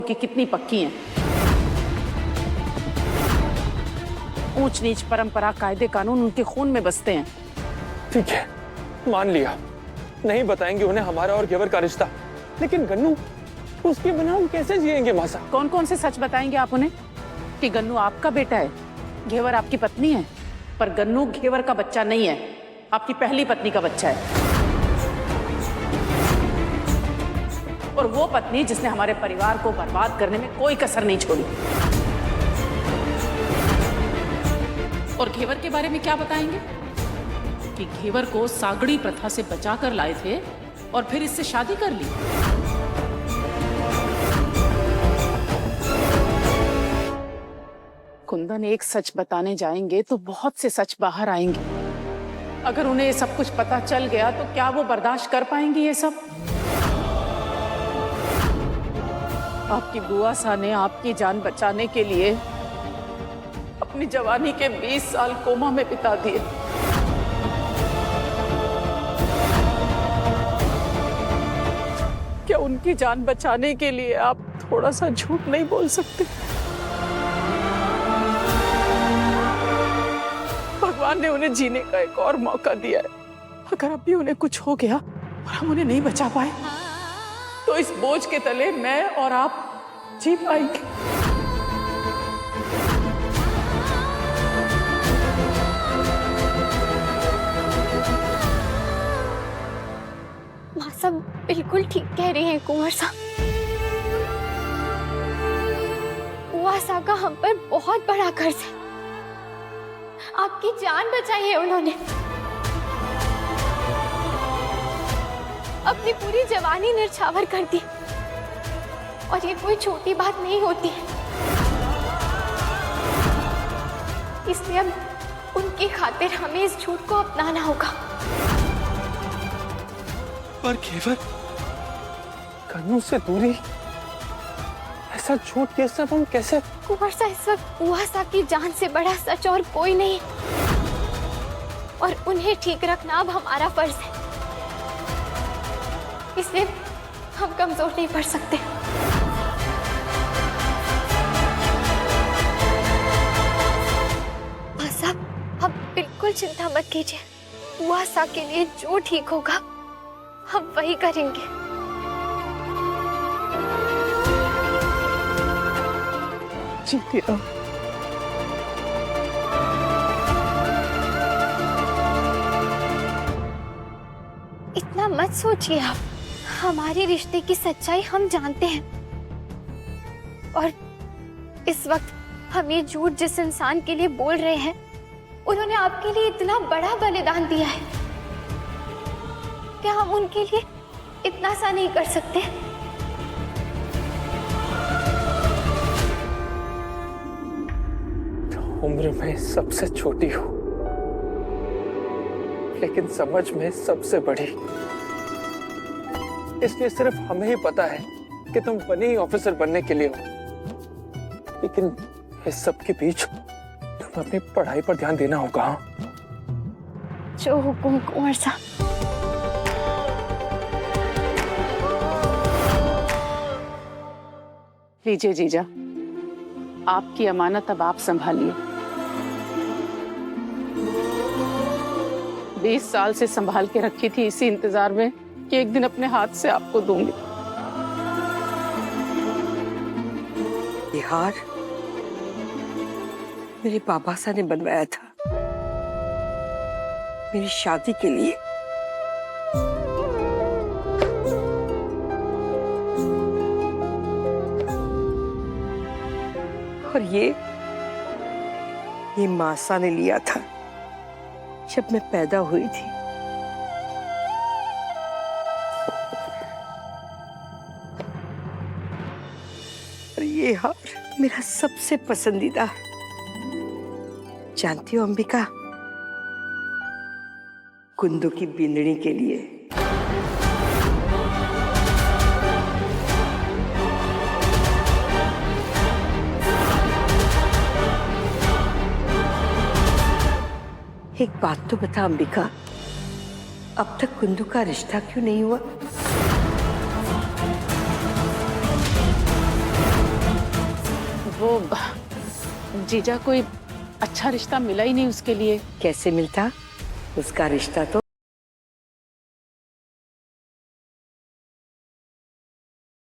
कि कितनी पक्की हैं। ऊंच नीच परंपरा कायदे कानून उनके खून में बसते हैं। ठीक है, मान लिया, नहीं बताएंगे उन्हें हमारा और घेवर का रिश्ता, लेकिन गन्नू, उसके बिना हम कैसे जिएंगे मासा? कौन कौन से सच बताएंगे आप उन्हें कि गन्नू आपका बेटा है, घेवर आपकी पत्नी है, पर गन्नू घेवर का बच्चा नहीं है, आपकी पहली पत्नी का बच्चा है। और वो पत्नी जिसने हमारे परिवार को बर्बाद करने में कोई कसर नहीं छोड़ी। और घेवर के बारे में क्या बताएंगे कि घेवर को सागड़ी प्रथा से बचाकर लाए थे और फिर इससे शादी कर ली। कुंदन, एक सच बताने जाएंगे तो बहुत से सच बाहर आएंगे। अगर उन्हें ये सब कुछ पता चल गया तो क्या वो बर्दाश्त कर पाएंगी ये सब? आपकी बुआ सा ने आपकी जान बचाने के लिए अपनी जवानी के 20 साल कोमा में बिता दिए। क्या उनकी जान बचाने के लिए आप थोड़ा सा झूठ नहीं बोल सकते? भगवान ने उन्हें जीने का एक और मौका दिया है। अगर अभी उन्हें कुछ हो गया और हम उन्हें नहीं बचा पाए तो इस बोझ के तले मैं और आप जी पाएंगे। माँ साहब बिल्कुल ठीक कह रही हैं कुंवर साहब। बुआ साहब का हम पर बहुत बड़ा कर्ज है। आपकी जान बचाई है उन्होंने, अपनी पूरी जवानी निछावर कर दी, और ये कोई छोटी बात नहीं होती है। इसलिए अब उनकी खातिर हमें इस झूठ को अपनाना होगा। पर घेवर, गन्नू से दूरी, ऐसा झूठ ये सब हम कैसे? कुंवर साहब, इस वक्त बुआ साहब की जान से बड़ा सच और कोई नहीं, और उन्हें ठीक रखना अब हमारा फर्ज है। इसलिए हम कमजोर नहीं पड़ सकते। माँ साहब, आप बिल्कुल चिंता मत कीजिए। बुआ साहब के लिए जो ठीक होगा हम वही करेंगे। जीती रहो। इतना मत सोचिए आप। हमारे रिश्ते की सच्चाई हम जानते हैं, और इस वक्त हम ये झूठ जिस इंसान के लिए बोल रहे हैं, उन्होंने आपके लिए इतना बड़ा बलिदान दिया है। क्या हम उनके लिए इतना सा नहीं कर सकते? उम्र में सबसे छोटी हो, लेकिन समझ में सबसे बड़ी। इसलिए सिर्फ हमें ही पता है कि तुम बने ही ऑफिसर बनने के लिए हो, लेकिन इस सब के बीच तुम्हें अपनी पढ़ाई पर ध्यान देना होगा। जो हुकुम कुंवर साहब। लीजिए जीजा, आपकी अमानत अब आप संभालिए। 20 साल से संभाल के रखी थी इसी इंतजार में कि एक दिन अपने हाथ से आपको दूंगी। ये हार मेरे पापा सा ने बनवाया था मेरी शादी के लिए। और ये मासा ने लिया था जब मैं पैदा हुई थी। और ये हार मेरा सबसे पसंदीदा है। जानती हो अंबिका, कुंदू की बिंदनी के लिए। एक बात तो बता अंबिका, अब तक कुंदू का रिश्ता क्यों नहीं हुआ? जीजा कोई अच्छा रिश्ता मिला ही नहीं उसके लिए। कैसे मिलता? उसका रिश्ता तो